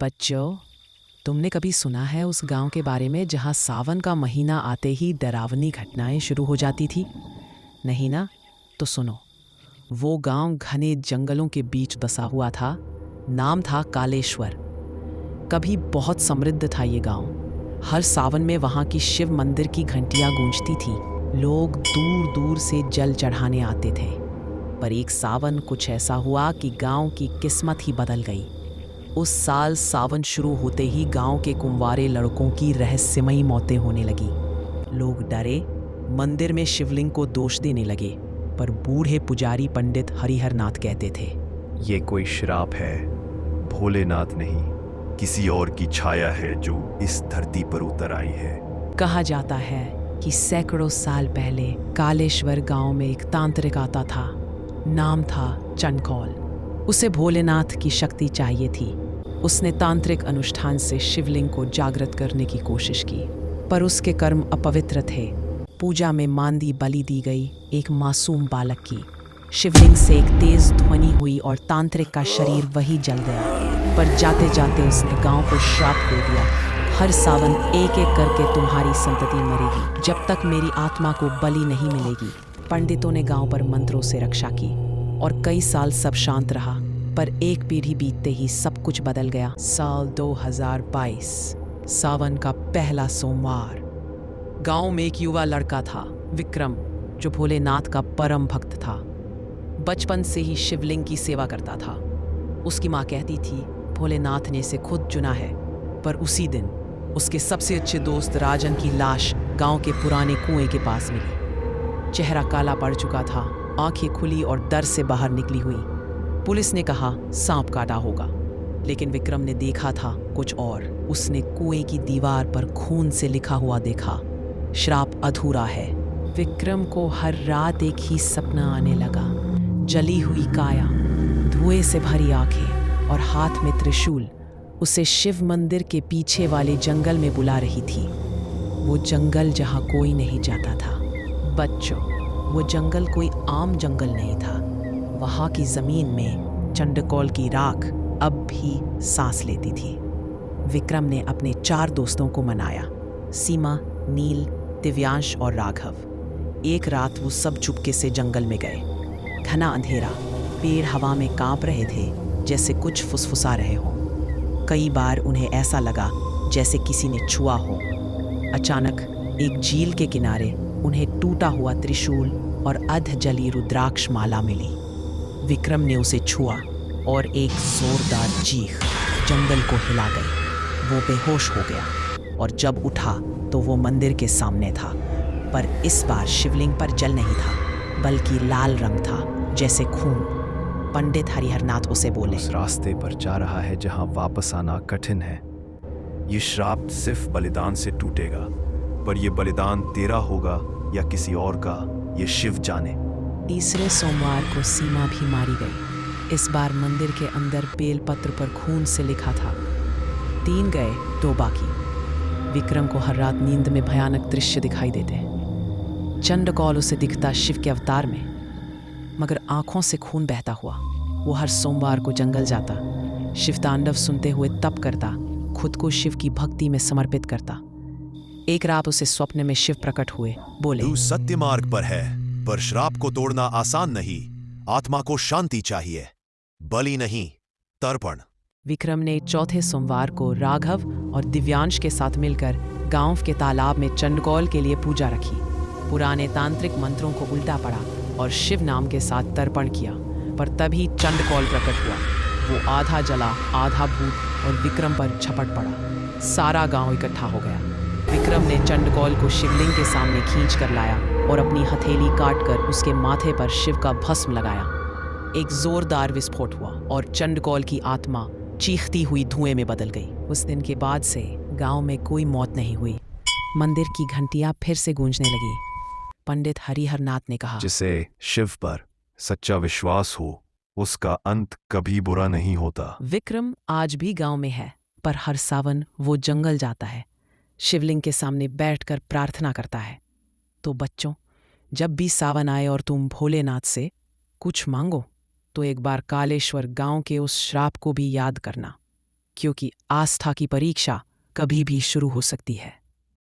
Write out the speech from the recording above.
बच्चों, तुमने कभी सुना है उस गांव के बारे में जहां सावन का महीना आते ही डरावनी घटनाएं शुरू हो जाती थी? नहीं ना? तो सुनो। वो गांव घने जंगलों के बीच बसा हुआ था। नाम था कालेश्वर। कभी बहुत समृद्ध था ये गांव। हर सावन में वहां की शिव मंदिर की घंटियां गूंजती थी। लोग दूर दूर से जल चढ़ाने आते थे। पर एक सावन कुछ ऐसा हुआ कि गांव की किस्मत ही बदल गई। उस साल सावन शुरू होते ही गांव के कुंवारे लड़कों की रहस्यमयी मौतें होने लगी। लोग डरे, मंदिर में शिवलिंग को दोष देने लगे, पर बूढ़े पुजारी पंडित हरिहर नाथ कहते थे, ये कोई श्राप है, भोलेनाथ नहीं, किसी और की छाया है जो इस धरती पर उतर आई है। कहा जाता है कि सैकड़ों साल पहले कालेश्वर गांव में एक तांत्रिक आता था। नाम था चंडकौल। उसे भोलेनाथ की शक्ति चाहिए थी। उसने तांत्रिक अनुष्ठान से शिवलिंग को जागृत करने की कोशिश की, पर उसके कर्म अपवित्र थे। पूजा में मांदी बलि दी गई एक मासूम बालक की। शिवलिंग से एक तेज ध्वनि हुई और तांत्रिक का शरीर वही जल गया। पर जाते जाते उसने गांव को श्राप दे दिया, हर सावन एक एक करके तुम्हारी संतति मरेगी जब तक मेरी आत्मा को बलि नहीं मिलेगी। पंडितों ने गांव पर मंत्रों से रक्षा की और कई साल सब शांत रहा। पर एक पीढ़ी बीतते ही सब कुछ बदल गया। साल 2022, सावन का पहला सोमवार। गांव में एक युवा लड़का था, विक्रम, जो भोलेनाथ का परम भक्त था। बचपन से ही शिवलिंग की सेवा करता था। उसकी माँ कहती थी भोलेनाथ ने इसे खुद चुना है। पर उसी दिन उसके सबसे अच्छे दोस्त राजन की लाश गांव के पुराने कुएं के पास मिली। चेहरा काला पड़ चुका था, आंखें खुली और डर से बाहर निकली हुई। पुलिस ने कहा सांप काटा होगा, लेकिन विक्रम ने देखा था कुछ और। उसने कुएं की दीवार पर खून से लिखा हुआ देखा, श्राप अधूरा है। विक्रम को हर रात एक ही सपना आने लगा, जली हुई काया, धुएं से भरी आंखें और हाथ में त्रिशूल उसे शिव मंदिर के पीछे वाले जंगल में बुला रही थी। वो जंगल जहां कोई नहीं जाता था। बच्चों, वो जंगल कोई आम जंगल नहीं था। वहां की जमीन में चंडकौल की राख अब भी सांस लेती थी। विक्रम ने अपने 4 दोस्तों को मनाया, सीमा, नील, दिव्यांश और राघव। एक रात वो सब चुपके से जंगल में गए। घना अंधेरा, पेड़ हवा में कांप रहे थे जैसे कुछ फुसफुसा रहे हों। कई बार उन्हें ऐसा लगा जैसे किसी ने छुआ हो। अचानक एक झील के किनारे उन्हें टूटा हुआ त्रिशूल और अध जली रुद्राक्ष माला मिली। विक्रम ने उसे छुआ और एक जोरदार चीख जंगल को हिला गई। वो बेहोश हो गया और जब उठा तो वो मंदिर के सामने था। पर इस बार शिवलिंग पर जल नहीं था, बल्कि लाल रंग था जैसे खून। पंडित हरिहर नाथ उसे बोले, उस रास्ते पर जा रहा है जहां वापस आना कठिन है। ये श्राप सिर्फ बलिदान से टूटेगा, पर यह बलिदान तेरा होगा या किसी और का, ये शिव जाने। तीसरे सोमवार को सीमा भी मारी गई। इस बार मंदिर के अंदर बेलपत्र पर खून से लिखा था, 3 गए 2 बाकी। विक्रम को हर रात नींद में भयानक दृश्य दिखाई देते। चंडकौल उसे दिखता शिव के अवतार में, मगर आंखों से खून बहता हुआ। वो हर सोमवार को जंगल जाता, शिव तांडव सुनते हुए तप करता, खुद को शिव की भक्ति में समर्पित करता। एक रात उसे स्वप्न में शिव प्रकट हुए, बोले, तू सत्य मार्ग पर है, पर श्राप को तोड़ना आसान नहीं। आत्मा को शांति चाहिए, बलि नहीं, तर्पण। विक्रम ने चौथे सोमवार को राघव और दिव्यांश के साथ मिलकर गांव के तालाब में चंडकौल के लिए पूजा रखी। पुराने तांत्रिक मंत्रों को उल्टा पड़ा और शिव नाम के साथ तर्पण किया। पर तभी चंडकौल प्रकट हुआ। वो आधा जला आधा भूत और विक्रम पर झपट पड़ा। सारा गांव इकट्ठा हो गया। विक्रम ने चंडकौल को शिवलिंग के सामने खींच कर लाया और अपनी हथेली काटकर उसके माथे पर शिव का भस्म लगाया। एक जोरदार विस्फोट हुआ और चंडकौल की आत्मा चीखती हुई धुएं में बदल गई। उस दिन के बाद से गांव में कोई मौत नहीं हुई। मंदिर की घंटियां फिर से गूंजने लगी। पंडित हरिहर नाथ ने कहा, जिसे शिव पर सच्चा विश्वास हो, उसका अंत कभी बुरा नहीं होता। विक्रम आज भी गांव में है, पर हर सावन वो जंगल जाता है, शिवलिंग के सामने बैठकर प्रार्थना करता है। तो बच्चों, जब भी सावन आए और तुम भोलेनाथ से कुछ मांगो, तो एक बार कालेश्वर गांव के उस श्राप को भी याद करना। क्योंकि आस्था की परीक्षा कभी भी शुरू हो सकती है।